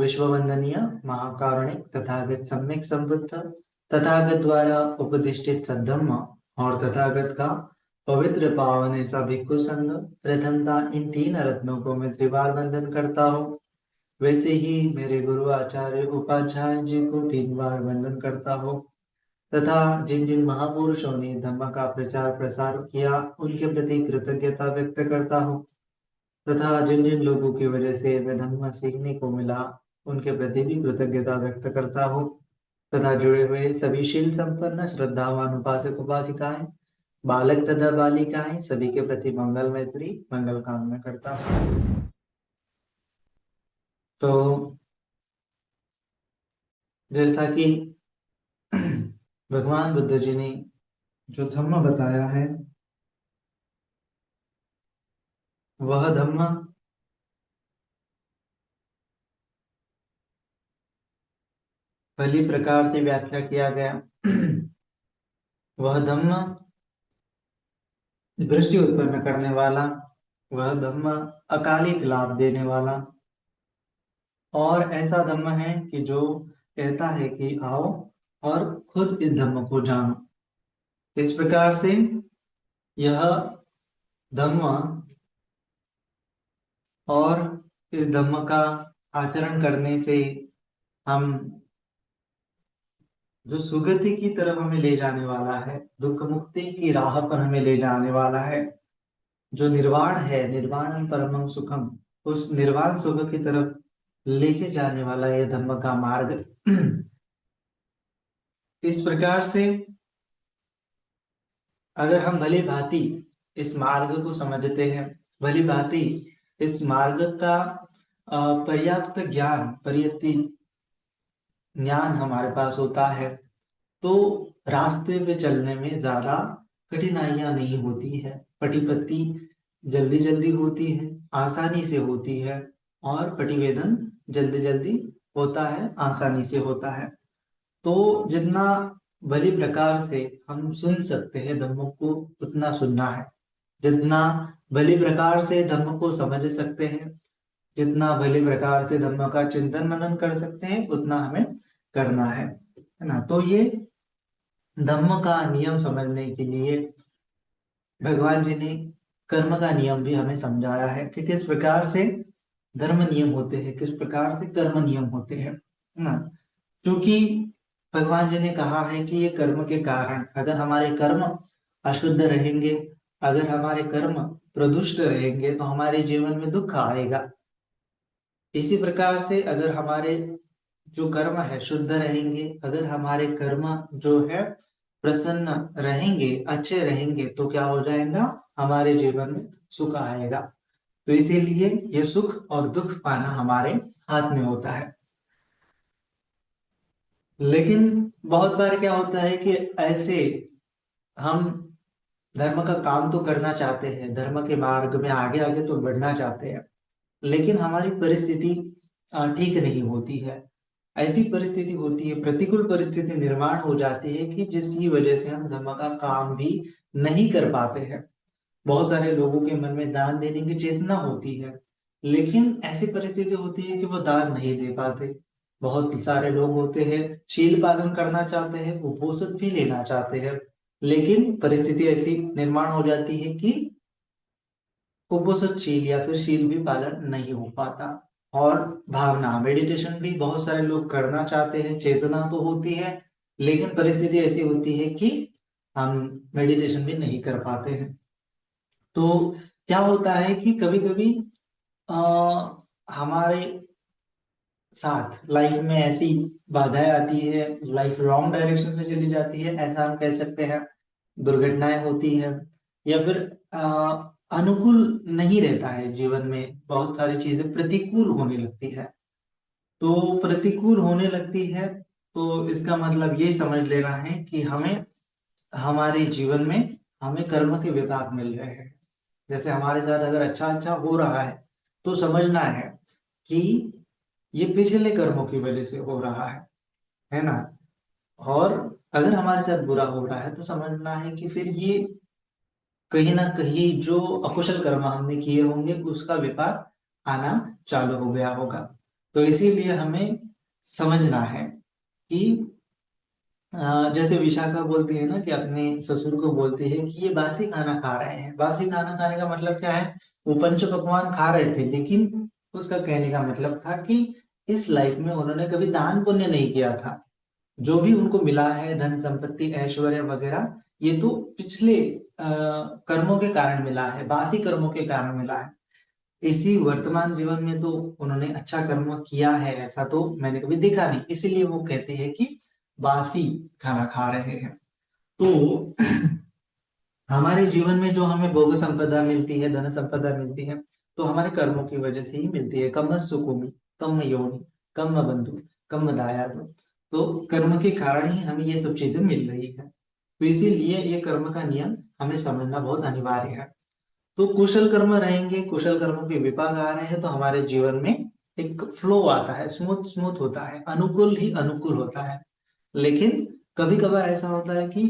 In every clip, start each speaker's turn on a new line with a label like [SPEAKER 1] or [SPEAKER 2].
[SPEAKER 1] विश्ववंदनीय महाकारुणिक तथागत सम्यक संबुद्ध तथागत द्वारा उपदिष्टित सद्धम्म और तथागत का पवित्र पावन ऐसा भिक्खु संघ प्रथमता इन तीन रत्नों को मैं त्रिवार वंदन करता हूँ। वैसे ही मेरे गुरु आचार्य उपाध्याय जी को 3 बार वंदन करता हूँ तथा जिन जिन महापुरुषों ने धम्म का प्रचार प्रसार किया उनके प्रति कृतज्ञता व्यक्त करता हूँ तथा जिन जिन लोगों की वजह से मैं धम्म सीखने को मिला उनके प्रति भी कृतज्ञता व्यक्त करता हूँ तथा जुड़े हुए सभी शील संपन्न श्रद्धावान उपासक उपासिकाएं बालक तथा बालिकाएं सभी के प्रति मंगल मैत्री मंगल कामना करता हूँ। तो जैसा कि भगवान बुद्ध जी ने जो धम्म बताया है वह धम्म पहली प्रकार से व्याख्या किया गया। वह धम्म दृष्टि उत्पन्न करने वाला, वह धम्म अकालिक लाभ देने वाला और ऐसा धम्म है कि जो कहता है कि आओ और खुद इस धम्म को जानो। इस प्रकार से यह धम्म और इस धम्म का आचरण करने से हम जो सुगति की तरफ हमें ले जाने वाला है, दुख मुक्ति की राह पर हमें ले जाने वाला है, जो निर्वाण है, निर्वाणम परमं सुखम, उस निर्वाण सुख की तरफ लेके जाने वाला यह धम्म का मार्ग। इस प्रकार से अगर हम भली भांति इस मार्ग को समझते हैं, भली भांति इस मार्ग का पर्याप्त ज्ञान पर्याप्त ज्ञान हमारे पास होता है तो रास्ते पे चलने में ज्यादा कठिनाइयां नहीं होती है, पटिपत्ति जल्दी जल्दी होती है, आसानी से होती है और प्रतिवेदन जल्दी जल्दी होता है, आसानी से होता है। तो जितना भली प्रकार से हम सुन सकते हैं धम्म को उतना सुनना है, जितना भली प्रकार से धम्म को समझ सकते हैं, जितना भली प्रकार से धम्म का चिंतन मनन कर सकते हैं उतना हमें करना है ना। तो ये धम्म का नियम समझने के लिए भगवान जी ने कर्म का नियम भी हमें समझाया है कि किस प्रकार से धर्म नियम होते हैं, किस प्रकार से कर्म नियम होते हैं ना। क्योंकि भगवान जी ने कहा है कि ये कर्म के कारण अगर हमारे कर्म अशुद्ध रहेंगे, अगर हमारे कर्म प्रदुष्ट रहेंगे तो हमारे जीवन में दुख आएगा। इसी प्रकार से अगर हमारे जो कर्म है शुद्ध रहेंगे, अगर हमारे कर्म जो है प्रसन्न रहेंगे, अच्छे रहेंगे तो क्या हो जाएगा, हमारे जीवन में सुख आएगा। तो इसीलिए ये सुख और दुख पाना हमारे हाथ में होता है। लेकिन बहुत बार क्या होता है कि ऐसे हम धर्म का काम तो करना चाहते हैं, धर्म के मार्ग में आगे आगे तो बढ़ना चाहते हैं, लेकिन हमारी परिस्थिति ठीक नहीं होती है। ऐसी परिस्थिति होती है, प्रतिकूल परिस्थिति निर्माण हो जाती है कि जिसकी वजह से हम धर्म का काम भी नहीं कर पाते हैं। बहुत सारे लोगों के मन में दान देने की चेतना होती है, लेकिन ऐसी परिस्थिति होती है कि वो दान नहीं दे पाते। बहुत सारे लोग होते हैं शील पालन करना चाहते हैं, उपोषण भी लेना चाहते हैं, लेकिन परिस्थिति ऐसी निर्माण हो जाती है कि उपोषणशील या फिर शील भी पालन नहीं हो पाता। और भावना मेडिटेशन भी बहुत सारे लोग करना चाहते हैं, चेतना तो होती है, लेकिन परिस्थिति ऐसी होती है कि हम मेडिटेशन भी नहीं कर पाते हैं। तो क्या होता है कि कभी कभी हमारे साथ लाइफ में ऐसी बाधाएं आती है, लाइफ रॉन्ग डायरेक्शन में चली जाती है, ऐसा हम कह सकते हैं। दुर्घटनाएं होती है या फिर अनुकूल नहीं रहता है, जीवन में बहुत सारी चीजें प्रतिकूल होने लगती है। तो प्रतिकूल होने लगती है तो इसका मतलब ये समझ लेना है कि हमें हमारे जीवन में हमें कर्म के विपाक मिल रहे हैं। जैसे हमारे साथ अगर अच्छा अच्छा हो रहा है तो समझना है कि ये पिछले कर्मों की वजह से हो रहा है ना। और अगर हमारे साथ बुरा हो रहा है तो समझना है कि फिर ये कहीं ना कहीं जो अकुशल कर्म हमने किए होंगे उसका विपाक आना चालू हो गया होगा। तो इसीलिए हमें समझना है कि जैसे विशाखा बोलती है ना कि अपने ससुर को बोलती है कि ये बासी खाना खा रहे हैं। बासी खाना खाने का मतलब क्या है? वो पंच पकवान खा रहे थे, लेकिन उसका कहने का मतलब था कि इस लाइफ में उन्होंने कभी दान पुण्य नहीं किया था। जो भी उनको मिला है, धन संपत्ति ऐश्वर्य वगैरह, ये तो पिछले कर्मों के कारण मिला है, बासी कर्मों के कारण मिला है। इसी वर्तमान जीवन में तो उन्होंने अच्छा कर्म किया है ऐसा तो मैंने कभी देखा नहीं, इसीलिए वो कहते हैं कि बासी खाना खा रहे हैं। तो हमारे जीवन में जो हमें भोग संपदा मिलती है, धन संपदा मिलती है, तो हमारे कर्मों की वजह से ही मिलती है। कम सुकुमी, कम योनि, कम बंधु, कम दायाद। तो कर्म के कारण ही हमें ये सब चीजें मिल रही है। तो इसीलिए ये कर्म का नियम हमें समझना बहुत अनिवार्य है। तो कुशल कर्म रहेंगे, कुशल कर्मों के विपाक आ रहे हैं, तो हमारे जीवन में एक फ्लो आता है, स्मूथ स्मूथ होता है, अनुकूल ही अनुकूल होता है। लेकिन कभी कभार ऐसा होता है कि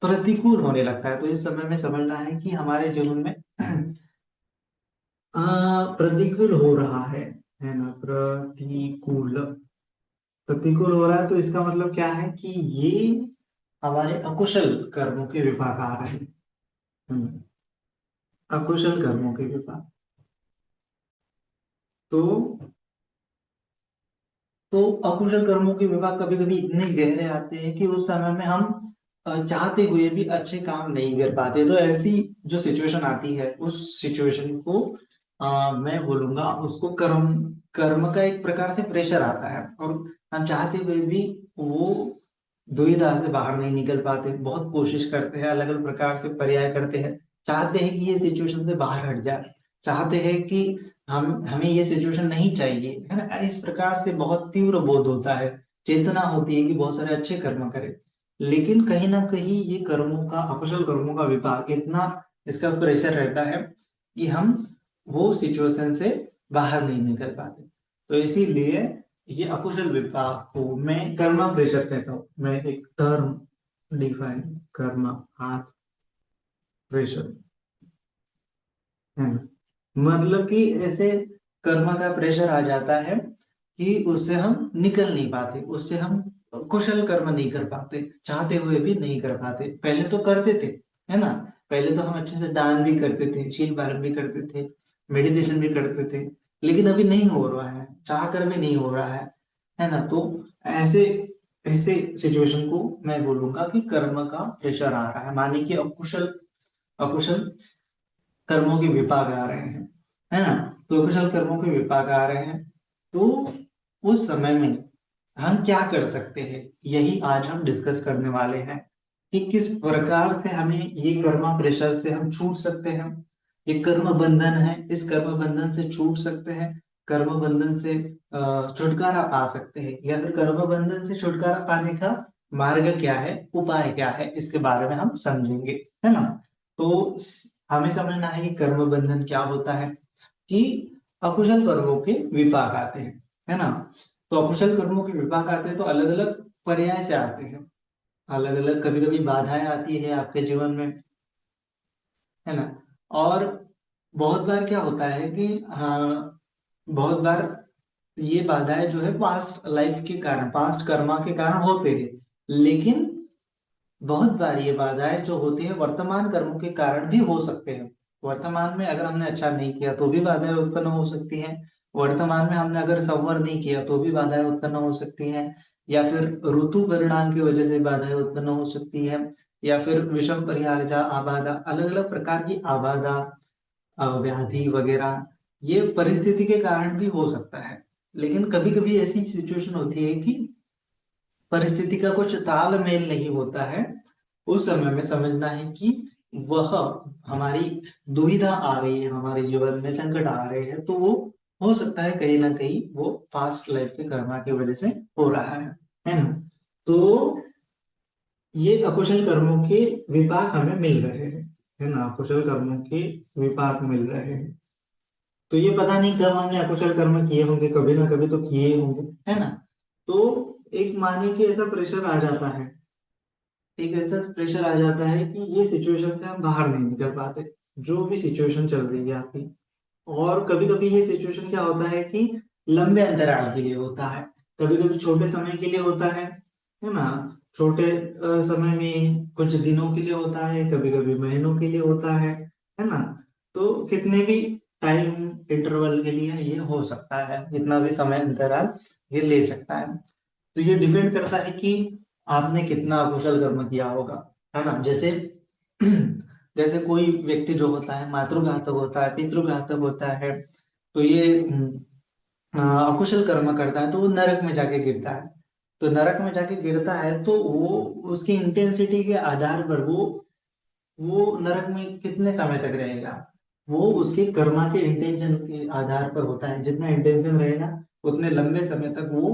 [SPEAKER 1] प्रतिकूल होने लगता है। तो इस समय में समझना है कि हमारे जीवन में प्रतिकूल हो रहा है ना? प्रतिकूल, प्रतिकूल हो रहा है, तो इसका मतलब क्या है कि ये हमारे अकुशल कर्मों के विपाक आ रहे हैं। अकुशल कर्मों के विपाक। तो अकुशल कर्मों के विपाक कभी कभी इतने गहरे आते हैं कि उस समय में हम चाहते हुए भी अच्छे काम नहीं कर पाते। तो ऐसी जो सिचुएशन आती है, उस सिचुएशन को मैं बोलूंगा उसको कर्म, कर्म का एक प्रकार से प्रेशर आता है, और हम चाहते हुए भी वो दुविधा से बाहर नहीं निकल पाते। बहुत कोशिश करते हैं, अलग अलग प्रकार से पर्याय करते हैं, चाहते हैं कि ये सिचुएशन से बाहर हट जाए, चाहते हैं कि हमें ये सिचुएशन नहीं चाहिए, है ना? इस प्रकार से बहुत तीव्र बोध होता है, चेतना होती है कि बहुत सारे अच्छे कर्म करें। लेकिन कहीं ना कहीं ये कर्मों का, अकुशल कर्मों का विपाक इतना, इसका प्रेशर रहता है कि हम वो सिचुएशन से बाहर नहीं निकल पाते। तो इसीलिए ये अकुशल विपाक को मैं कर्मा प्रेशर कहता हूँ। मैं एक टर्म डिफाइन, कर्मा हाथ प्रेशर है ना? मतलब कि ऐसे कर्म का प्रेशर आ जाता है कि उससे हम निकल नहीं पाते, उससे हम कुशल कर्म नहीं कर पाते, चाहते हुए भी नहीं कर पाते। पहले तो करते थे, है ना? पहले तो हम अच्छे से दान भी करते थे, शील पालन भी करते थे, मेडिटेशन भी करते थे, लेकिन अभी नहीं हो रहा है, चाह कर भी नहीं हो रहा है ना? तो ऐसे ऐसे सिचुएशन को मैं बोलूंगा कि कर्म का प्रेशर आ रहा है, माने कि अकुशल अकुशल कर्मों के विपाक आ रहे हैं, है ना? तो कुशल कर्मों के विपाक आ रहे हैं। तो उस समय में हम क्या कर सकते हैं, यही आज हम डिस्कस करने वाले हैं कि किस प्रकार से हमें ये कर्म प्रेशर से हम छूट सकते हैं। ये कर्म बंधन है, इस कर्म बंधन से छूट सकते हैं, कर्म बंधन से छुटकारा पा सकते हैं, या फिर कर्म बंधन से छुटकारा पाने का मार्ग क्या है, उपाय क्या है, इसके बारे में हम समझेंगे, है ना? तो हमें समझना है कि कर्म बंधन क्या होता है, कि अकुशल कर्मों के विपाक आते हैं, है ना? तो अकुशल कर्मों के विपाक आते हैं तो अलग अलग पर्याय से आते हैं, अलग अलग, कभी कभी बाधाएं आती है आपके जीवन में, है ना? और बहुत बार क्या होता है कि हाँ, बहुत बार ये बाधाएं जो है पास्ट लाइफ के कारण, पास्ट कर्मा के कारण होते हैं। लेकिन बहुत बार ये बाधाएं जो होती है वर्तमान कर्मों के कारण भी हो सकते हैं। वर्तमान में अगर हमने अच्छा नहीं किया तो भी बाधाएं उत्पन्न हो सकती हैं, वर्तमान में हमने अगर संवर नहीं किया तो भी बाधाएं उत्पन्न हो सकती हैं, या फिर ऋतु परिणाम की वजह से बाधाएं उत्पन्न हो सकती है, या फिर विषम परिहार्जा आबाधा, अलग अलग प्रकार की आबाधा, व्याधि वगैरह, ये परिस्थिति के कारण भी हो सकता है। लेकिन कभी कभी ऐसी सिचुएशन होती है कि परिस्थिति का कुछ तालमेल नहीं होता है। उस समय में समझना है कि वह हमारी दुविधा आ रही है, हमारे जीवन में संकट आ रहे हैं, तो वो हो सकता है कहीं ना कहीं वो पास्ट लाइफ के कर्मा की वजह से हो रहा है ना? तो ये अकुशल कर्मों के विपाक हमें मिल रहे हैं, है ना? अकुशल कर्मों के विपाक मिल रहे हैं। तो ये पता नहीं कब हमने अकुशल कर्म किए होंगे, कभी ना कभी तो किए होंगे, है ना? तो एक मानिए कि ऐसा प्रेशर आ जाता है, एक ऐसा प्रेशर आ जाता है कि ये सिचुएशन से हम बाहर नहीं निकल पाते, जो भी सिचुएशन चल रही है आपकी। और कभी कभी ये सिचुएशन क्या होता है कि लंबे अंतराल के लिए होता है, कभी कभी छोटे समय के लिए होता है ना। छोटे समय में कुछ दिनों के लिए होता है, कभी कभी महीनों के लिए होता है ना। तो कितने भी टाइम इंटरवल के लिए ये हो सकता है, जितना भी समय अंतराल ये ले सकता है। तो ये डिपेंड करता है कि आपने कितना अकुशल कर्म किया होगा, है ना। जैसे जैसे कोई व्यक्ति जो होता है मातृघातक होता है, पितृघातक होता है, तो ये अकुशल कर्म करता है तो वो नरक में जाके गिरता है। तो नरक में जाके गिरता है तो वो उसकी इंटेंसिटी के आधार पर वो नरक में कितने समय तक रहेगा, वो उसके कर्मा के इंटेंशन के आधार पर होता है। जितना इंटेंशन रहेगा उतने लंबे समय तक वो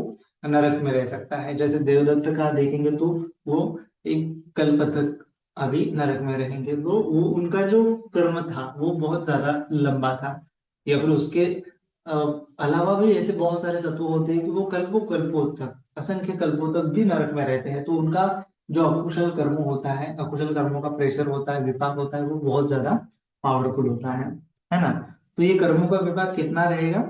[SPEAKER 1] नरक में रह सकता है। जैसे देवदत्त का देखेंगे तो वो एक कल्प तक अभी नरक में रहेंगे, तो वो उनका जो कर्म था वो बहुत ज्यादा लंबा था। या फिर उसके अ, अलावा भी ऐसे बहुत सारे सत्व होते हैं कि वो कल्पों कल्पों तक, असंख्य कल्पों तक भी नरक में रहते हैं। तो उनका जो अकुशल कर्म होता है, अकुशल कर्मों का प्रेशर होता है, विपाक होता है, वो बहुत ज्यादा पावरफुल होता है ना। तो ये कर्मों का विपाक कितना रहेगा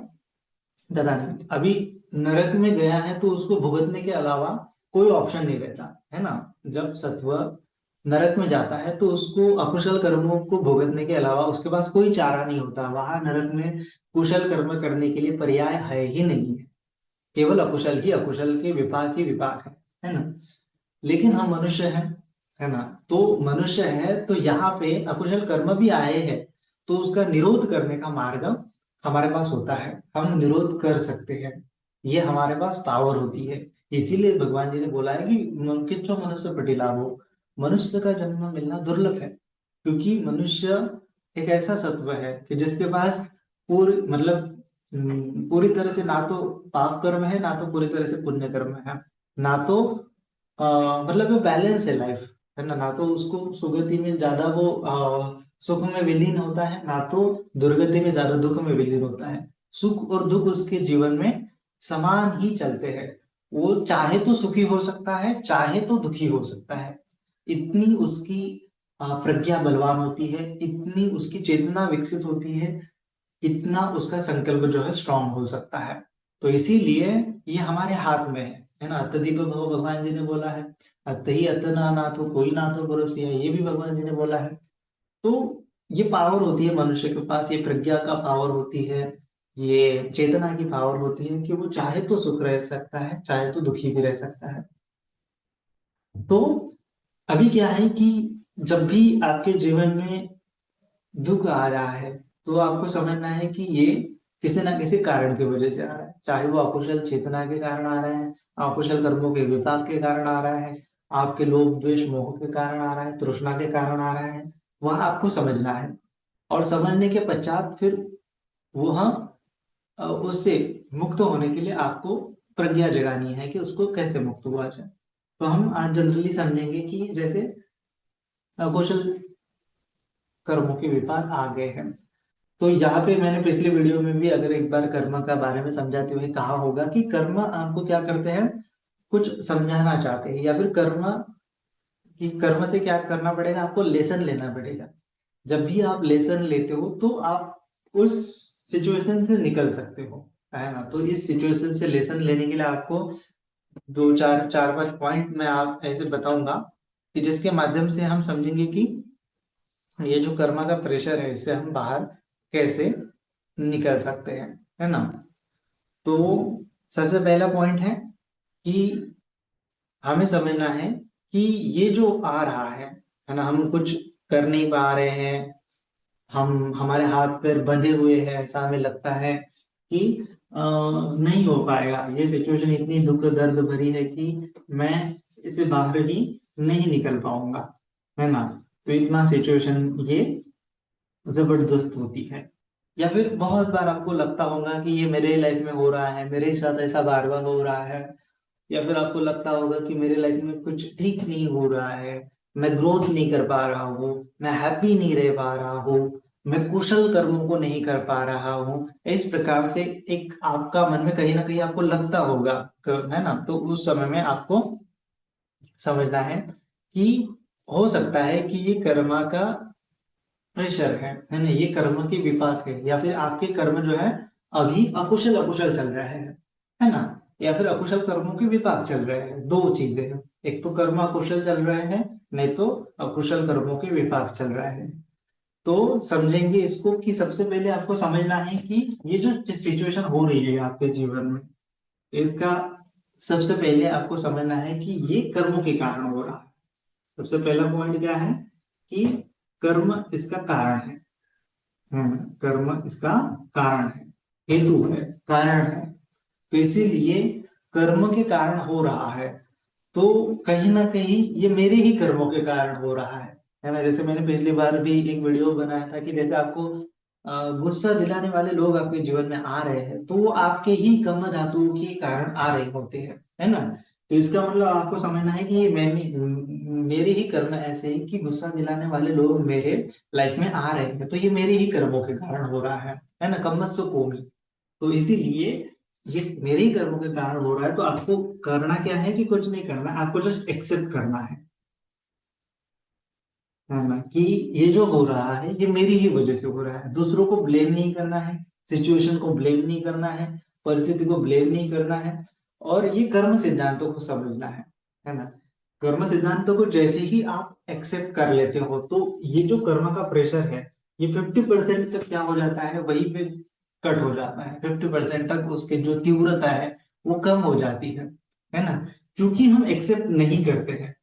[SPEAKER 1] पता नहीं। अभी नरक में गया है तो उसको भुगतने के अलावा कोई ऑप्शन नहीं रहता, है ना। जब सत्व नरक में जाता है तो उसको अकुशल कर्मों को भुगतने के अलावा उसके पास कोई चारा नहीं होता। वहां नरक में कुशल कर्म करने के लिए पर्याय है ही नहीं है, केवल अकुशल ही अकुशल के विपाक ही विपाक है ना। लेकिन हम मनुष्य हैं, है ना। तो मनुष्य है तो यहाँ पे अकुशल कर्म भी आए हैं, तो उसका निरोध करने का मार्ग हमारे पास होता है, हम निरोध कर सकते हैं। ये हमारे पास पावर होती है। इसीलिए भगवान जी ने बोला है कि किच्चो मनुष्य पटिलाभो, मनुष्य का जन्म मिलना दुर्लभ है। क्योंकि मनुष्य एक ऐसा सत्व है कि जिसके पास पूरी मतलब पूरी तरह से ना तो पाप कर्म है, ना तो पूरी तरह से पुण्य कर्म है, ना तो मतलब वो बैलेंस है लाइफ, है ना। ना तो उसको सुगति में ज्यादा वो सुख में विलीन होता है, ना तो दुर्गति में ज्यादा दुख में विलीन होता है। सुख और दुख उसके जीवन में समान ही चलते हैं। वो चाहे तो सुखी हो सकता है, चाहे तो दुखी हो सकता है। इतनी उसकी प्रज्ञा बलवान होती है, इतनी उसकी चेतना विकसित होती है, इतना उसका संकल्प जो है स्ट्रांग हो सकता है। तो इसीलिए ये हमारे हाथ में है ना। अत्यधिक भव भगवान जी ने बोला है, अतहि अतना ना तो कोई ना तो परोसिया, ये भी भगवान जी ने बोला है। तो ये पावर होती है मनुष्य के पास, ये प्रज्ञा का पावर होती है, ये चेतना की पावर होती है कि वो चाहे तो सुख रह सकता है, चाहे तो दुखी भी रह सकता है। तो अभी क्या है कि जब भी आपके जीवन में दुख आ रहा है तो आपको समझना है कि ये किसी ना किसी कारण की वजह से आ रहा है। चाहे वो अकुशल चेतना के कारण आ रहा है, अकुशल कर्मों के विपाक के कारण आ रहा है, आपके लोभ द्वेष मोह के कारण आ रहा है, तृष्णा के कारण आ रहा है, वह आपको समझना है। और समझने के पश्चात फिर वह उससे मुक्त होने के लिए आपको प्रज्ञा जगानी है कि उसको कैसे मुक्त हुआ जाए। तो हम आज जनरली समझेंगे कि जैसे अकुशल कर्मों के विपाक आ गए हैं। तो यहाँ पे मैंने पिछले वीडियो में भी अगर एक बार कर्म का बारे में समझाते हुए कहा होगा कि कर्म आपको क्या करते हैं, कुछ समझाना चाहते हैं, या फिर कर्म कि कर्म से क्या करना पड़ेगा, आपको लेसन लेना पड़ेगा। जब भी आप लेसन लेते हो तो आप उस सिचुएशन से निकल सकते हो, है ना। तो इस सिचुएशन से लेसन लेने के लिए आपको दो चार चार पांच पॉइंट मैं आप ऐसे बताऊंगा कि जिसके माध्यम से हम समझेंगे कि ये जो कर्मा का प्रेशर है इससे हम बाहर कैसे निकल सकते हैं, है ना। तो सबसे पहला पॉइंट है कि हमें समझना है कि ये जो आ रहा है ना, हम कुछ कर नहीं पा रहे हैं, हम हमारे हाथ पैर बंधे हुए हैं, ऐसा हमें लगता है कि नहीं हो पाएगा, ये सिचुएशन इतनी दुख दर्द भरी है कि मैं इसे बाहर ही नहीं निकल पाऊंगा, है ना। तो इतना सिचुएशन ये जबरदस्त होती है। या फिर बहुत बार आपको लगता होगा कि ये मेरे लाइफ में हो रहा है, मेरे साथ ऐसा बार बार हो रहा है। या फिर आपको लगता होगा कि मेरे लाइफ में कुछ ठीक नहीं हो रहा है, मैं ग्रोथ नहीं कर पा रहा हूँ, मैं हैप्पी नहीं रह पा रहा हूँ, मैं कुशल कर्मों को नहीं कर पा रहा हूँ। इस प्रकार से एक आपका मन में कहीं ना कहीं आपको लगता होगा, है ना। तो उस समय में आपको समझना है कि हो सकता है कि ये कर्मा का प्रेशर है ना, ये कर्म की विपाक है, या फिर आपके कर्म जो है अभी अकुशल अकुशल चल रहा है ना, या फिर अकुशल कर्मों के विपाक चल रहे हैं। दो चीजें हैं, एक तो कर्म अकुशल चल रहे हैं, नहीं तो अकुशल कर्मों के विपाक चल रहे हैं। तो समझेंगे इसको कि सबसे पहले आपको समझना है कि ये जो सिचुएशन हो रही है आपके जीवन में, इसका सबसे पहले आपको समझना है कि ये कर्मों के कारण हो रहा है। सबसे पहला पॉइंट क्या है कि कर्म इसका कारण है ना, कर्म इसका कारण है, हेतु है, कारण है। तो इसीलिए कर्म के कारण हो रहा है, तो कहीं ना कहीं ये मेरे ही कर्मों के कारण हो रहा है ना। जैसे मैंने पिछली बार भी एक वीडियो बनाया था कि जैसे आपको गुस्सा दिलाने वाले लोग आपके जीवन में आ रहे हैं, तो वो आपके ही कर्म धातुओं के कारण आ रहे होते हैं, है ना। तो इसका मतलब आपको समझना है कि ये मेरे ही कर्म ऐसे ही कि गुस्सा दिलाने वाले लोग मेरे लाइफ में आ रहे हैं, तो ये मेरे ही कर्मों के कारण हो रहा है ना, कम्मस्य कोमी। तो इसीलिए ये मेरे ही कर्मों के कारण हो रहा है। तो आपको करना क्या है कि कुछ नहीं करना, आपको जस्ट एक्सेप्ट करना है ना, कि ये जो हो रहा है ये मेरी ही वजह से हो रहा है। दूसरों को ब्लेम नहीं करना है, सिचुएशन को ब्लेम नहीं करना है, परिस्थिति को ब्लेम नहीं करना है, और ये कर्म सिद्धांतों को समझना है ना। कर्म सिद्धांतों को जैसे ही आप एक्सेप्ट कर लेते हो, तो ये जो कर्म का प्रेशर है, ये 50% से क्या हो जाता है, वहीं पे कट हो जाता है। 50% तक उसके जो तीव्रता है वो कम हो जाती है ना। क्योंकि हम एक्सेप्ट नहीं करते हैं,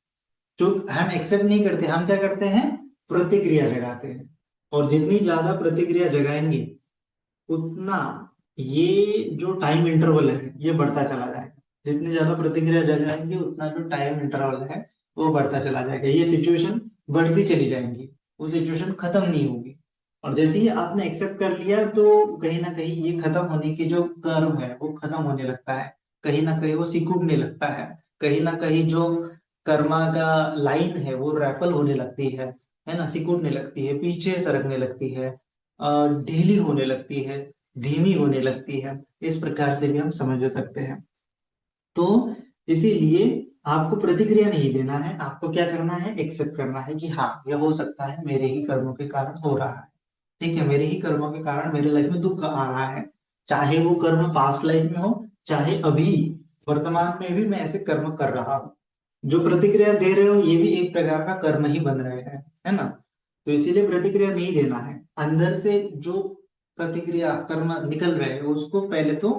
[SPEAKER 1] जो हम एक्सेप्ट नहीं करते, हम क्या करते हैं, प्रतिक्रिया जगाते हैं। और जितनी ज्यादा प्रतिक्रिया जगाएंगे, उतना ये जो टाइम इंटरवल है ये बढ़ता चला जाएगा। जितनी ज्यादा प्रतिक्रिया जगाएंगे, उतना जो टाइम इंटरवल है वो बढ़ता चला जाएगा। ये सिचुएशन बढ़ती चली जाएंगी, वो सिचुएशन खत्म नहीं होगी। और जैसे ही आपने एक्सेप्ट कर लिया, तो कहीं ना कहीं ये खत्म होने की जो कर्व है वो खत्म होने लगता है, कहीं ना कहीं वो सिकुड़ने लगता है, कहीं ना कहीं जो कर्मा का लाइन है वो रैपल होने लगती है ना, सिकुड़ने लगती है, पीछे सरकने लगती है, ढीली होने लगती है, धीमी होने लगती है। इस प्रकार से भी हम समझ सकते हैं। तो इसीलिए आपको प्रतिक्रिया नहीं देना है, आपको क्या करना है, एक्सेप्ट करना है कि हाँ यह हो सकता है मेरे ही कर्मों के कारण हो रहा है। ठीक है, मेरे ही कर्मों के कारण मेरे लाइफ में दुख आ रहा है। चाहे वो कर्म पास्ट लाइफ में हो, चाहे अभी वर्तमान में भी मैं ऐसे कर्म कर रहा हूँ। जो प्रतिक्रिया दे रहे हो ये भी एक प्रकार का कर्म ही बन रहे हैं, है ना। तो इसीलिए प्रतिक्रिया नहीं देना है। अंदर से जो प्रतिक्रिया कर्म निकल रहे हैं उसको पहले तो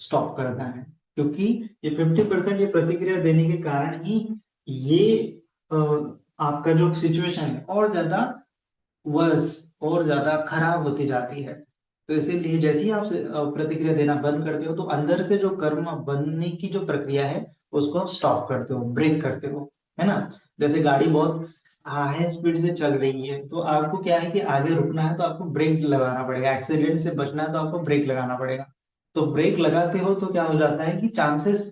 [SPEAKER 1] स्टॉप करना है, क्योंकि ये 50% ये प्रतिक्रिया देने के कारण ही ये अ, आपका जो सिचुएशन है और ज्यादा वर्स और ज्यादा खराब होती जाती है। तो इसीलिए जैसे ही आप प्रतिक्रिया देना बंद करते हो, तो अंदर से जो कर्म बनने की जो प्रक्रिया है उसको आप स्टॉप करते हो, ब्रेक करते हो, है ना। जैसे गाड़ी बहुत हाई स्पीड से चल रही है, तो आपको क्या है कि आगे रुकना है तो आपको ब्रेक लगाना पड़ेगा, एक्सीडेंट से बचना है तो आपको ब्रेक लगाना पड़ेगा। तो ब्रेक लगाते हो तो क्या हो जाता है कि चांसेस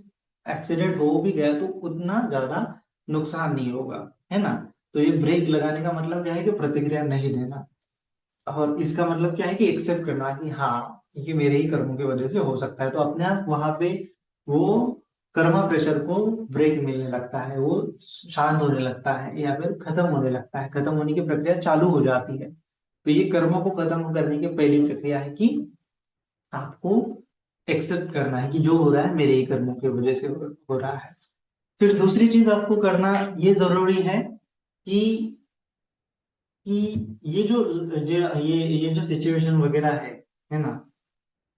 [SPEAKER 1] एक्सीडेंट हो भी गया तो उतना ज्यादा नुकसान नहीं होगा, है ना। तो ये ब्रेक लगाने का मतलब क्या है कि प्रतिक्रिया नहीं देना, और इसका मतलब क्या है कि एक्सेप्ट करना कि हाँ ये मेरे ही कर्मों की वजह से हो सकता है। तो अपने आप वहां पे वो कर्मा प्रेशर को ब्रेक मिलने लगता है, वो शांत होने लगता है, या फिर खत्म होने लगता है, खत्म होने की प्रक्रिया चालू हो जाती है। तो ये कर्मों को खत्म करने की पहली प्रक्रिया है कि आपको एक्सेप्ट करना है कि जो हो रहा है मेरे ही कर्मों की वजह से हो रहा है। फिर दूसरी चीज आपको करना ये जरूरी है कि ये जो ये जो सिचुएशन वगैरह है ना,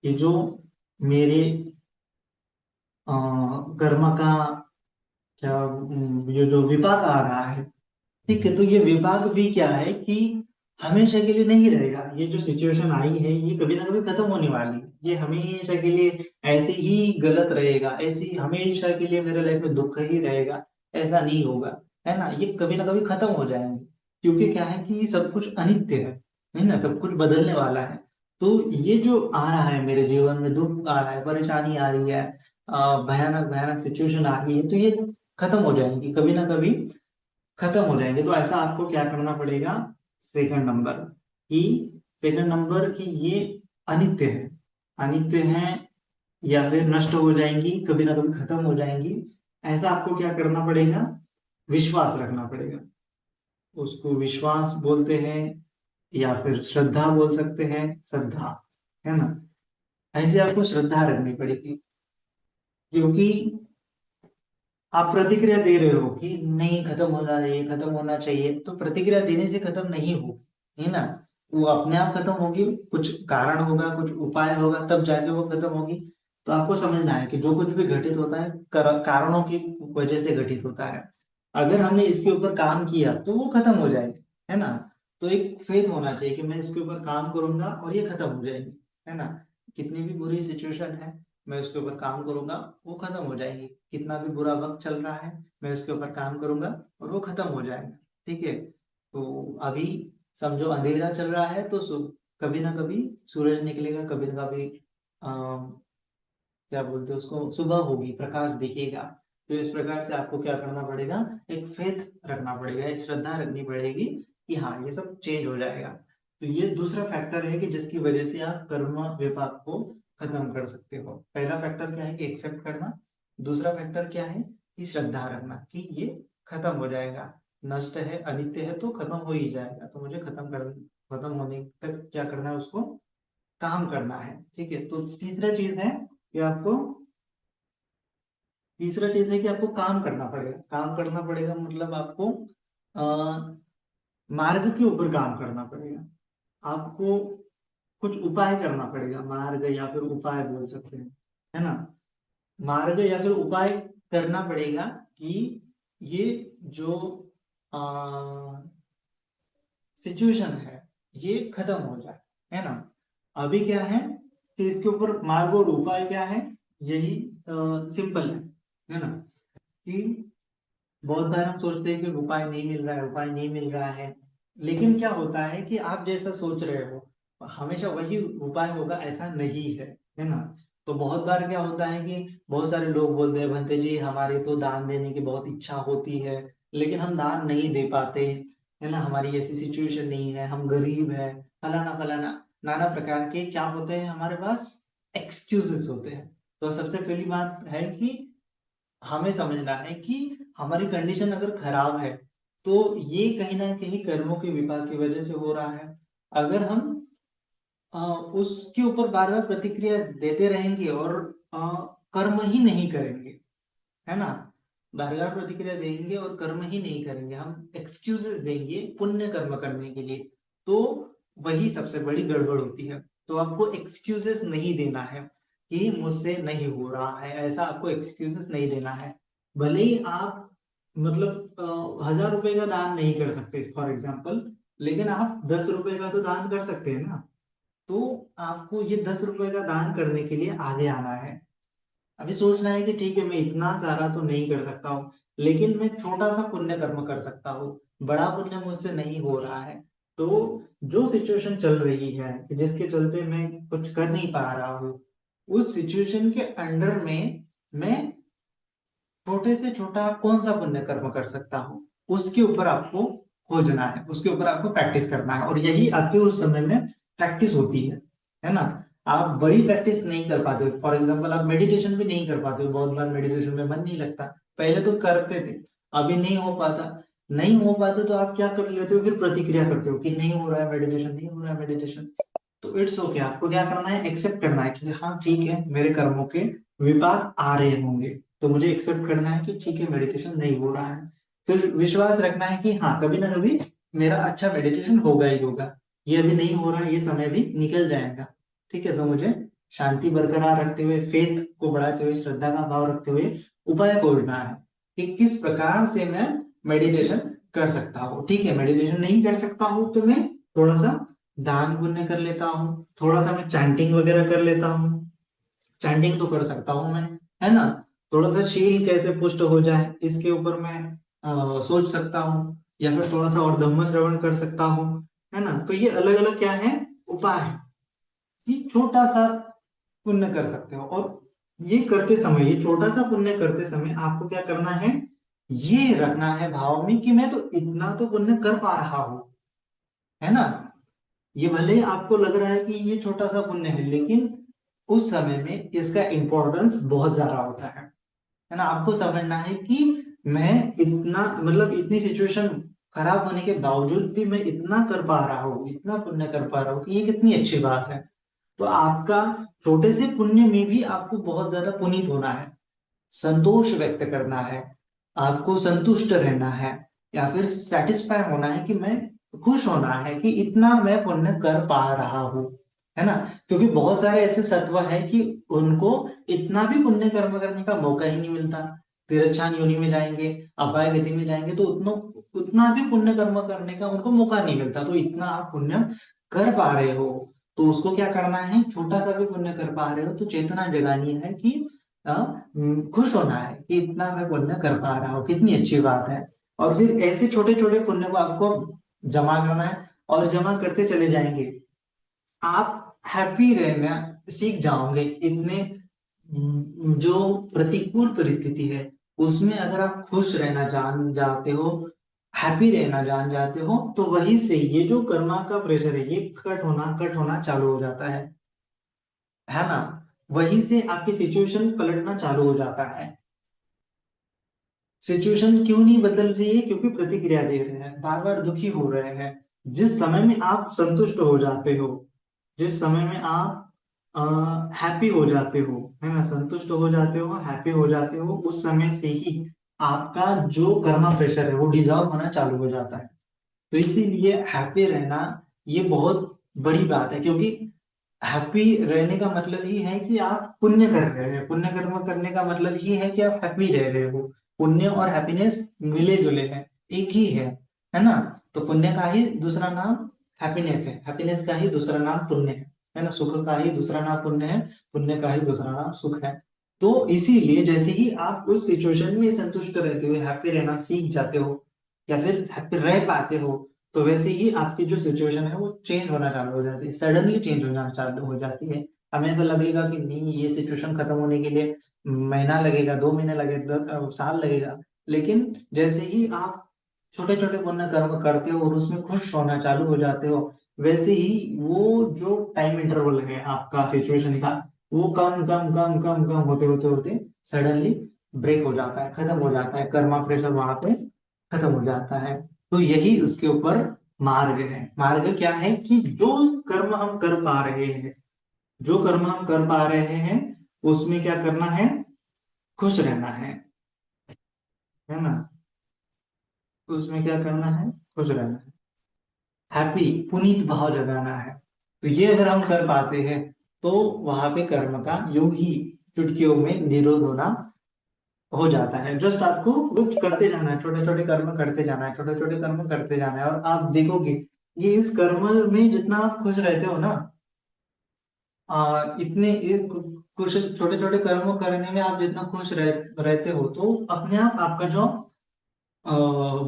[SPEAKER 1] ये जो मेरे कर्म का क्या ये जो विपाक आ रहा है, ठीक है, तो ये विपाक भी क्या है कि हमेशा के लिए नहीं रहेगा। ये जो सिचुएशन आई है ये कभी ना कभी खत्म होने वाली है, ये हमेशा के लिए ऐसे ही गलत रहेगा, ऐसे ही हमेशा के लिए मेरे लाइफ में दुख ही रहेगा, ऐसा नहीं होगा, है ना। ये कभी ना कभी खत्म हो जाएंगे, क्योंकि क्या है कि सब कुछ अनित्य है ना, सब कुछ बदलने वाला है। तो ये जो आ रहा है मेरे जीवन में, दुख आ रहा है, परेशानी आ रही है, भयानक भयानक सिचुएशन आ रही है, तो ये खत्म हो जाएंगी, कभी ना कभी खत्म हो जाएंगे। तो ऐसा आपको क्या करना पड़ेगा, सेकंड नंबर कि सेकंड नंबर कि ये अनित्य है, अनित्य है, या फिर नष्ट हो जाएंगी, कभी ना कभी खत्म हो जाएंगी। ऐसा आपको क्या करना पड़ेगा, विश्वास रखना पड़ेगा। उसको विश्वास बोलते हैं, या फिर श्रद्धा बोल सकते हैं, श्रद्धा, है ना। ऐसे आपको श्रद्धा रखनी पड़ेगी, क्योंकि आप प्रतिक्रिया दे रहे हो कि नहीं खत्म होना चाहिए, खत्म होना चाहिए, तो प्रतिक्रिया देने से खत्म नहीं हो, है ना। वो अपने आप खत्म होगी, कुछ कारण होगा, कुछ उपाय होगा, तब जाके वो खत्म होगी। तो आपको समझना है कि जो कुछ भी घटित होता है कारणों की वजह से घटित होता है। अगर हमने इसके ऊपर काम किया तो वो खत्म हो जाएगी, है ना। तो एक फेथ होना चाहिए कि मैं इसके ऊपर काम करूंगा और ये खत्म हो जाएगी, है ना। कितनी भी बुरी सिचुएशन है, मैं उसके ऊपर काम करूंगा, वो खत्म हो जाएगी। कितना भी बुरा वक्त चल रहा है, मैं उसके ऊपर काम करूंगा और वो खत्म हो जाएगा। ठीक है। तो अभी समझो अंधेरा चल रहा है, तो कभी ना कभी सूरज निकलेगा, कभी ना कभी क्या बोलते हैं उसको, सुबह होगी, प्रकाश दिखेगा। तो इस प्रकार से आपको क्या करना पड़ेगा, एक फेथ रखना पड़ेगा, एक श्रद्धा रखनी पड़ेगी कि हाँ ये सब चेंज हो जाएगा। तो ये दूसरा फैक्टर है कि जिसकी वजह से आप कर्म विपाक को खत्म कर सकते हो। पहला फैक्टर क्या है कि एक्सेप्ट करना, दूसरा फैक्टर क्या है कि श्रद्धा रखना कि ये खत्म हो जाएगा, नष्ट है, अनित्य है, तो खत्म हो ही जाएगा, तो मुझे खत्म होने तक क्या करना है, उसको काम करना है। ठीक है। तो तीसरा चीज है कि आपको काम करना पड़ेगा। काम करना पड़ेगा मतलब आपको आ, मार्ग के ऊपर काम करना पड़ेगा। आपको कुछ उपाय करना पड़ेगा, मार्ग या फिर उपाय बोल सकते हैं, है ना। मार्ग या फिर उपाय करना पड़ेगा कि ये जो सिचुएशन है ये खत्म हो जाए, है ना। अभी क्या है कि इसके ऊपर मार्ग और उपाय क्या है, यही सिंपल है ना। कि बहुत बार हम सोचते हैं कि उपाय नहीं मिल रहा है, उपाय नहीं मिल रहा है, लेकिन क्या होता है कि आप जैसा सोच रहे हो हमेशा वही उपाय होगा ऐसा नहीं है ना। तो बहुत बार क्या होता है कि बहुत सारे लोग बोलते हैं भंते जी हमारी तो दान देने की बहुत इच्छा होती है, लेकिन हम दान नहीं दे पाते, है ना, हमारी ऐसी सिचुएशन नहीं है, हम गरीब है, फलाना फलाना, नाना प्रकार के क्या होते हैं हमारे पास, एक्सक्यूजेस होते हैं। तो सबसे पहली बात है कि हमें समझना है कि हमारी कंडीशन अगर खराब है तो ये कहीं ना कहीं कर्मों के विपाक की वजह से हो रहा है। अगर हम उसके ऊपर बार बार प्रतिक्रिया देते रहेंगे और कर्म ही नहीं करेंगे, है ना, बार बार प्रतिक्रिया देंगे और कर्म ही नहीं करेंगे, हम एक्सक्यूजेस देंगे पुण्य कर्म करने के लिए, तो वही सबसे बड़ी गड़बड़ होती है। तो आपको एक्सक्यूजेस नहीं देना है कि मुझसे नहीं हो रहा है, ऐसा आपको एक्सक्यूजेस नहीं देना है। भले ही आप मतलब 1000 रुपए का दान नहीं कर सकते फॉर एग्जाम्पल, लेकिन आप 10 रुपए का तो दान कर सकते हैं ना। तो आपको ये 10 रुपए का दान करने के लिए आगे आना है। अभी सोचना है कि ठीक है मैं इतना सारा तो नहीं कर सकता हूँ, लेकिन मैं छोटा सा पुण्य कर्म कर सकता हूँ, बड़ा पुण्य मुझसे नहीं हो रहा है। तो जो सिचुएशन चल रही है कि जिसके चलते मैं कुछ कर नहीं पा रहा हूँ, उस सिचुएशन के अंडर में मैं छोटे से छोटा कौन सा पुण्य कर्म कर सकता हूँ, उसके ऊपर आपको खोजना है, उसके ऊपर आपको प्रैक्टिस करना है, और यही आपके उस समय में प्रैक्टिस होती है ना। आप बड़ी प्रैक्टिस नहीं कर पाते हो, फॉर एग्जाम्पल आप मेडिटेशन भी नहीं कर पाते हो, बहुत बार मेडिटेशन में मन नहीं लगता, पहले तो करते थे, अभी नहीं हो पाता। नहीं हो पाता तो आप क्या कर लेते हो, फिर प्रतिक्रिया करते हो कि नहीं हो रहा है मेडिटेशन, नहीं हो रहा है मेडिटेशन। तो इट्स ओके, आपको क्या करना है, एक्सेप्ट करना है कि हाँ ठीक है मेरे कर्मों के विपाक आ रहे होंगे, तो मुझे एक्सेप्ट करना है कि ठीक है मेडिटेशन नहीं हो रहा है। फिर विश्वास रखना है कि हाँ कभी ना कभी मेरा अच्छा मेडिटेशन होगा ही होगा, ये अभी नहीं हो रहा है, ये समय भी निकल जाएगा। ठीक है। तो मुझे शांति बरकरार रखते हुए, फेथ को बढ़ाते हुए, श्रद्धा का भाव रखते हुए उपाय खोजना है कि किस प्रकार से मैं मेडिटेशन कर सकता हूँ। ठीक है, मेडिटेशन नहीं कर सकता हूँ तो मैं थोड़ा सा दान पुण्य कर लेता हूँ, थोड़ा सा मैं चैंटिंग वगैरह कर लेता हूँ, चैंटिंग तो कर सकता हूँ मैं, है ना। थोड़ा सा शील कैसे पुष्ट हो जाए इसके ऊपर मैं सोच सकता हूँ, या फिर थोड़ा सा और धम्म श्रवण कर सकता हूँ, है ना। तो ये अलग अलग क्या है, उपाय है कि छोटा सा पुण्य कर सकते हो। और ये करते समय, ये छोटा सा पुण्य करते समय आपको क्या करना है, ये रखना है भाव में कि मैं तो इतना तो पुण्य कर पा रहा हूं, है ना। ये भले ही आपको लग रहा है कि ये छोटा सा पुण्य है, लेकिन उस समय में इसका इंपॉर्टेंस बहुत ज्यादा होता है ना। आपको समझना है कि मैं इतना मतलब इतनी सिचुएशन खराब होने के बावजूद भी मैं इतना कर पा रहा हूँ, इतना पुण्य कर पा रहा हूँ कि ये कितनी अच्छी बात है। तो आपका छोटे से पुण्य में भी आपको बहुत ज्यादा पुनीत होना है, संतोष व्यक्त करना है, आपको संतुष्ट रहना है, या फिर सेटिस्फाई होना है कि मैं खुश होना है कि इतना मैं पुण्य कर पा रहा हूं, है ना। क्योंकि बहुत सारे ऐसे सत्व है कि उनको इतना भी पुण्य कर्म करने का मौका ही नहीं मिलता। तिरछान योनि में जाएंगे, अपाय गति में जाएंगे, तो उतना उतना भी पुण्य कर्म करने का उनको मौका नहीं मिलता। तो इतना आप पुण्य कर पा रहे हो तो उसको क्या करना है, छोटा सा भी पुण्य कर पा रहे हो तो चेतना जगानी है कि खुश होना है कि इतना मैं पुण्य कर पा रहा हूँ, कितनी अच्छी बात है। और फिर ऐसे छोटे छोटे पुण्य को आपको जमा करना है, और जमा करते चले जाएंगे, आप हैप्पी रहना सीख जाओगे। इतने जो प्रतिकूल परिस्थिति है उसमें अगर आप खुश रहना जान जाते हो, हैप्पी रहना जान जाते हो, तो वहीं से ये जो कर्मा का प्रेशर है ये कट होना चालू हो जाता है ना। वहीं से आपकी सिचुएशन पलटना चालू हो जाता है। सिचुएशन क्यों नहीं बदल रही है, क्योंकि प्रतिक्रिया दे रहे हैं, बार बार दुखी हो रहे हैं। जिस समय में आप संतुष्ट हो जाते हो, जिस समय में आप हैप्पी हो जाते हो, है ना, संतुष्ट हो जाते हो, हैप्पी हो जाते हो, उस समय से ही आपका जो कर्मा प्रेशर है वो डिजॉल्व होना चालू हो जाता है। तो इसीलिए हैप्पी रहना ये बहुत बड़ी बात है, क्योंकि हैप्पी रहने का मतलब ही है कि आप पुण्य कर रहे हैं, पुण्य कर्म करने का मतलब ही है कि आप हैप्पी रह रहे हो। पुण्य और हैप्पीनेस मिले जुले हैं, एक ही है ना। तो पुण्य का ही दूसरा नाम हैप्पीनेस है, हैप्पीनेस का ही दूसरा नाम पुण्य है ना, सुख का ही दूसरा नाम पुण्य है, पुण्य का ही दूसरा नाम सुख है। तो इसीलिए जैसे ही आप उस सिचुएशन में संतुष्ट रहते हुए हैप्पी रहना सीख जाते हो, या फिर हैप्पी रह पाते हो, तो वैसे ही आपकी जो सिचुएशन है वो चेंज होना चालू हो जाती है, सडनली चेंज होना चालू हो जाती है। हमें ऐसा लगेगा कि नहीं, ये सिचुएशन खत्म होने के लिए महीना लगेगा, 2 महीने लगेगा, साल लगेगा। लेकिन जैसे ही आप छोटे छोटे पुण्य कर्म करते हो और उसमें खुश होना चालू हो जाते हो, वैसे ही वो जो टाइम इंटरवल है आपका सिचुएशन का, वो कम कम कम कम कम होते होते होते सडनली ब्रेक हो जाता है, खत्म हो जाता है, कर्मा प्रेशर वहां पे खत्म हो जाता है। तो यही उसके ऊपर मार्ग है। मार्ग क्या है कि जो कर्म हम कर पा रहे हैं, जो कर्म हम कर पा रहे हैं उसमें क्या करना है, खुश रहना है ना। तो उसमें क्या करना है, खुश रहना है, हैप्पी पुनीत भाव जगाना है। तो ये अगर हम कर पाते हैं तो वहां पे कर्म का यूं ही चुटकियों में निरोध होना हो जाता है। जस्ट आपको कुछ करते जाना है, छोटे छोटे कर्म करते जाना है, छोटे छोटे कर्म करते जाना है, और आप देखोगे ये इस कर्म में जितना आप खुश रहते हो ना, इतने कुछ छोटे छोटे कर्म करने में आप जितना खुश रहते हो, तो अपने आप आपका जो अ,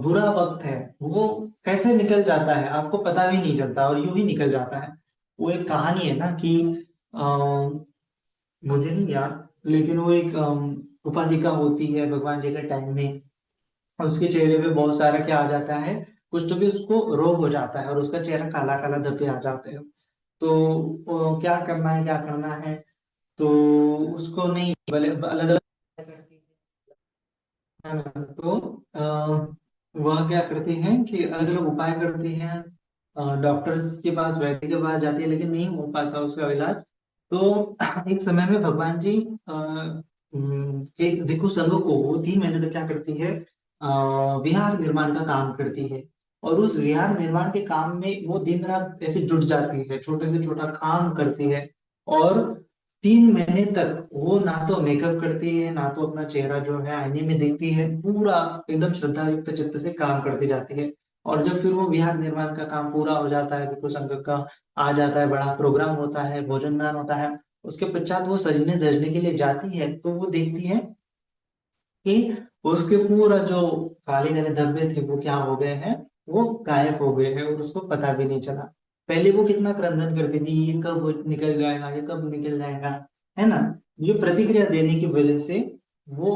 [SPEAKER 1] बुरा वक्त है वो कैसे निकल जाता है आपको पता भी नहीं चलता, और यूं ही निकल जाता है। वो एक कहानी है ना कि मुझे नहीं याद, लेकिन वो एक उपासिका होती है भगवान जी के टाइम में, और उसके चेहरे पे बहुत सारा क्या आ जाता है, कुछ तो भी उसको रोग हो जाता है और उसका चेहरा काला काला धब्बे आ जाते हैं। तो क्या करना है, क्या करना है, तो उसको नहीं, भले अलग अलग तो वह क्या करती हैं कि अलग अलग उपाय करती हैं, डॉक्टर्स के पास, वैद्य के पास जाती है, लेकिन नहीं हो पाता उसका इलाज। तो एक समय में भगवान जी एक भिक्षु संघ को वो 3 महीने तक क्या करती है, विहार निर्माण का काम करती है। और उस विहार निर्माण के काम में वो दिन रात ऐसे जुट जाती है, छोटे से छोटा काम करती है। और 3 महीने तक वो ना तो मेकअप करती है, ना तो अपना चेहरा जो है आईने में देखती है, पूरा एकदम श्रद्धा युक्त चित्त से काम करती जाती है। और जब फिर वो विहार निर्माण का काम पूरा हो जाता है, भिक्षु संघ का आ जाता है, बड़ा प्रोग्राम होता है, भोजन दान होता है, उसके पश्चात वो सजने धजने के लिए जाती है, तो वो देखती है कि उसके पूरा जो काले काले धब्बे थे वो क्या हो गए हैं, वो गायब हो गए हैं, और उसको पता भी नहीं चला। पहले वो कितना क्रंदन करती थी, ये कब निकल जाएगा, ये कब निकल जाएगा, है ना। जो प्रतिक्रिया देने की वजह से वो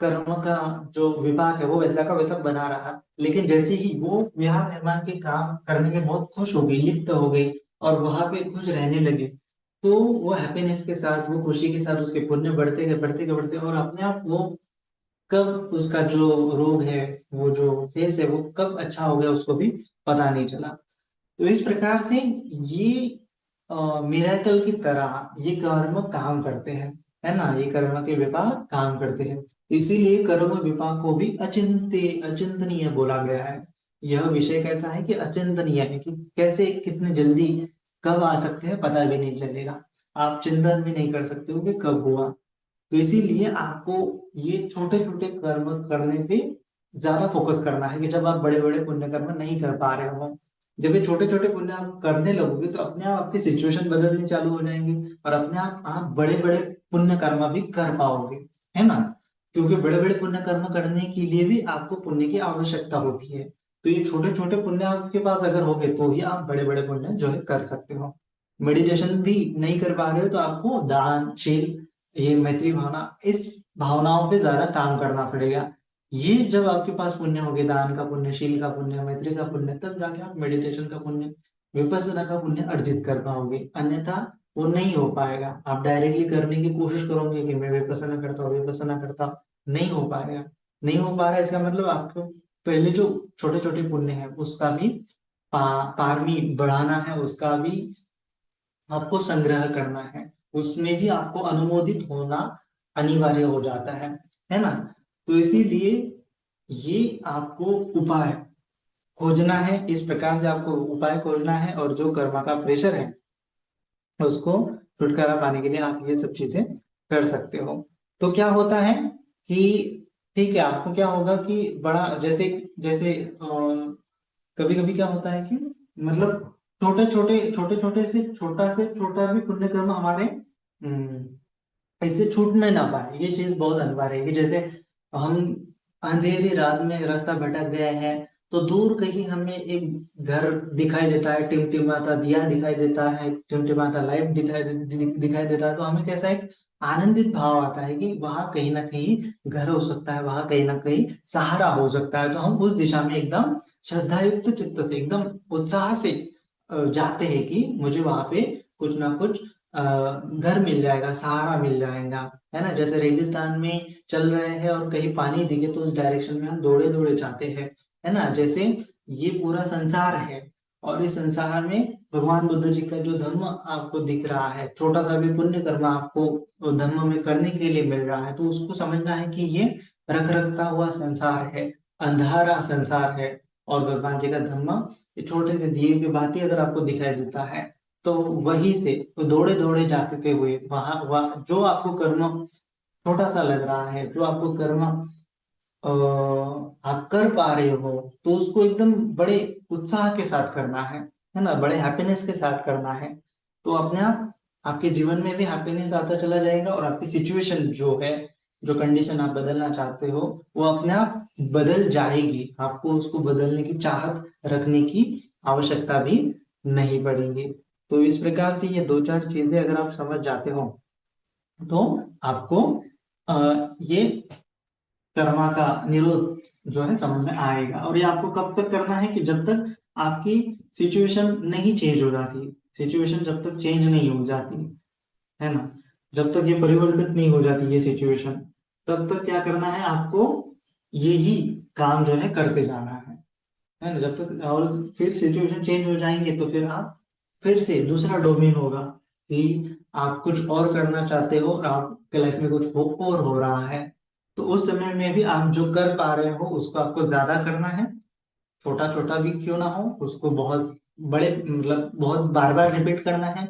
[SPEAKER 1] कर्म का जो विपाक है वो वैसा का वैसा बना रहा। लेकिन जैसे ही वो विहार निर्माण के काम करने में बहुत खुश हो गई, लिप्त हो गई, और वहां पे खुश रहने लगे, तो वो हैप्पीनेस के साथ, वो खुशी के साथ उसके पुण्य बढ़ते गए, बढ़ते गए, बढ़ते गए, और अपने आप वो कब उसका जो रोग है, वो जो फेस है, वो कब अच्छा हो गया उसको भी पता नहीं चला। तो इस प्रकार से ये मिरेकल की तरह ये कर्म काम करते हैं, है ना, ये कर्म के विपाक काम करते हैं। इसीलिए कर्म विपाक को भी अचिंत्य अचिंतनीय बोला गया है। यह विषय कैसा है कि अचिंतनीय है, कि कैसे कितने जल्दी कब आ सकते हैं पता भी नहीं चलेगा, आप चिंतन भी नहीं कर सकते हो कि कब हुआ। तो इसीलिए आपको ये छोटे छोटे कर्म करने पे ज्यादा फोकस करना है, कि जब आप बड़े बड़े पुण्य कर्म नहीं कर पा रहे हो, जब ये छोटे छोटे पुण्य आप करने लगोगे तो अपने आप आपकी सिचुएशन बदलनी चालू हो जाएंगी, और अपने आप बड़े बड़े पुण्य कर्म भी कर पाओगे, है ना। क्योंकि बड़े बड़े पुण्य कर्म करने के लिए भी आपको पुण्य की आवश्यकता होती है। तो ये छोटे छोटे पुण्य आपके पास अगर होंगे तो ही आप बड़े बड़े पुण्य जो है कर सकते हो। मेडिटेशन भी नहीं कर पा रहे हो तो आपको दान शील, ये मैत्री भावना, इस भावनाओं पे ज्यादा काम करना पड़ेगा। ये जब आपके पास पुण्य हो गए, दान का पुण्य, शील का पुण्य, मैत्री का पुण्य, तब जाके आप मेडिटेशन का पुण्य, विपස්සना का पुण्य अर्जित कर पाओगे। अन्यथा वो नहीं हो पाएगा। आप डायरेक्टली करने की कोशिश करोगे कि मैं विपස්සना करता हूँ, विपස්සना करता हूँ, नहीं हो पाएगा। नहीं हो पा रहा है इसका मतलब आपको पहले जो छोटे छोटे पुण्य है उसका भी पारमी बढ़ाना है, उसका भी आपको संग्रह करना है, उसमें भी आपको अनुमोदित होना अनिवार्य हो जाता है ना। तो इसीलिए ये आपको उपाय खोजना है, इस प्रकार से आपको उपाय खोजना है, और जो कर्मा का प्रेशर है उसको छुटकारा पाने के लिए आप ये सब चीजें कर सकते हो। तो क्या होता है कि ठीक है, आपको क्या होगा कि बड़ा जैसे जैसे कभी कभी क्या होता है कि मतलब छोटे छोटे से छोटा भी पुण्य कर्म हमारे इससे छूटने ना पाए, ये चीज बहुत अनिवार्य है। कि जैसे हम अंधेरी रात में रास्ता भटक गए हैं, तो दूर कहीं हमें एक घर दिखाई देता है, टिमटिमाता दिया दिखाई देता है, टिमटिमाता लाइट दिखाई देता है, तो हमें कैसा एक आनंदित भाव आता है कि वहां कहीं ना कहीं घर हो सकता है, वहां कहीं ना कहीं सहारा हो सकता है। तो हम उस दिशा में एकदम श्रद्धायुक्त चित्त से, एकदम उत्साह से जाते हैं कि मुझे वहां पे कुछ ना कुछ घर मिल जाएगा, सहारा मिल जाएगा, है ना। जैसे रेगिस्तान में चल रहे हैं और कहीं पानी दिखे तो उस डायरेक्शन में हम दौड़े दौड़े जाते हैं, है ना। जैसे ये पूरा संसार है, और इस संसार में भगवान बुद्ध जी का जो धर्म आपको दिख रहा है, छोटा सा भी पुण्य कर्म आपको धर्म में करने के लिए मिल रहा है, तो उसको समझना है कि ये रख रखता हुआ संसार है, अंधारा संसार है। और भगवान जी का धर्म ये छोटे से दिए की बात ही अगर आपको दिखाई देता है, तो वहीं से तो दौड़े दौड़े जाते हुए वहां जो आपको कर्म छोटा सा लग रहा है, जो आपको कर्म आप कर पा रहे हो, तो उसको एकदम बड़े उत्साह के साथ करना है ना, बड़े हैप्पीनेस के साथ करना है। तो अपने आप आपके जीवन में भी हैप्पीनेस आता चला जाएगा, और आपकी सिचुएशन जो है, जो कंडीशन आप बदलना चाहते हो, वो अपने आप बदल जाएगी। आपको उसको बदलने की चाहत रखने की आवश्यकता भी नहीं पड़ेगी। तो इस प्रकार से ये दो चार चीजें अगर आप समझ जाते हो तो आपको ये कर्मा का निरोध जो है समझ में आएगा। और ये आपको कब तक करना है कि जब तक आपकी सिचुएशन नहीं चेंज हो जाती, सिचुएशन जब तक चेंज नहीं हो जाती, है ना, जब तक ये परिवर्तित नहीं हो जाती ये सिचुएशन, तब तक क्या करना है आपको, यही काम जो है करते जाना है ना। जब तक, और फिर सिचुएशन चेंज हो जाएंगे तो फिर आप फिर से दूसरा डोमेन होगा कि आप कुछ और करना चाहते हो, और आपके लाइफ में कुछ और हो रहा है। तो उस समय में भी आप जो कर पा रहे हो उसको आपको ज्यादा करना है, छोटा छोटा भी क्यों ना हो, उसको बहुत बड़े मतलब बहुत बार बार रिपीट करना है,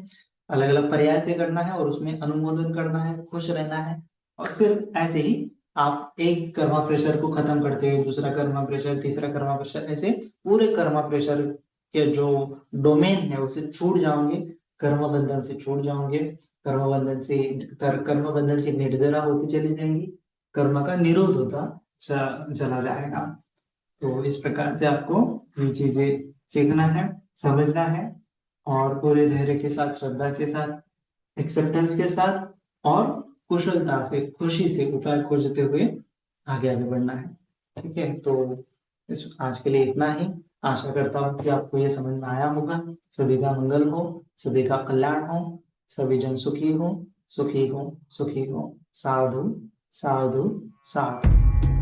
[SPEAKER 1] अलग अलग पर्याय से करना है, और उसमें अनुमोदन करना है, खुश रहना है। और फिर ऐसे ही आप एक कर्मा प्रेशर को खत्म करते हैं, दूसरा कर्मा प्रेशर, तीसरा कर्मा प्रेशर, ऐसे पूरे कर्मा प्रेशर के जो डोमेन है उसे छूट जाओगे, कर्म बंधन से छूट जाओगे, कर्म बंधन से कर्म बंधन की निर्जरा होती चली जाएंगी, कर्म का निरोध होता चला जाएगा। तो इस प्रकार से आपको ये चीजें सीखना है, समझना है, और पूरे धैर्य के साथ, श्रद्धा के साथ, एक्सेप्टेंस के साथ, और कुशलता से, खुशी से उपाय खोजते हुए आगे आगे बढ़ना है। ठीक है, तो इस आज के लिए इतना ही। आशा करता हूँ कि आपको ये समझ में आया होगा। सभी का मंगल हो, सभी का कल्याण हो, सभी जन सुखी हो, सुखी हो, सुखी हो। साधु साधु साधु।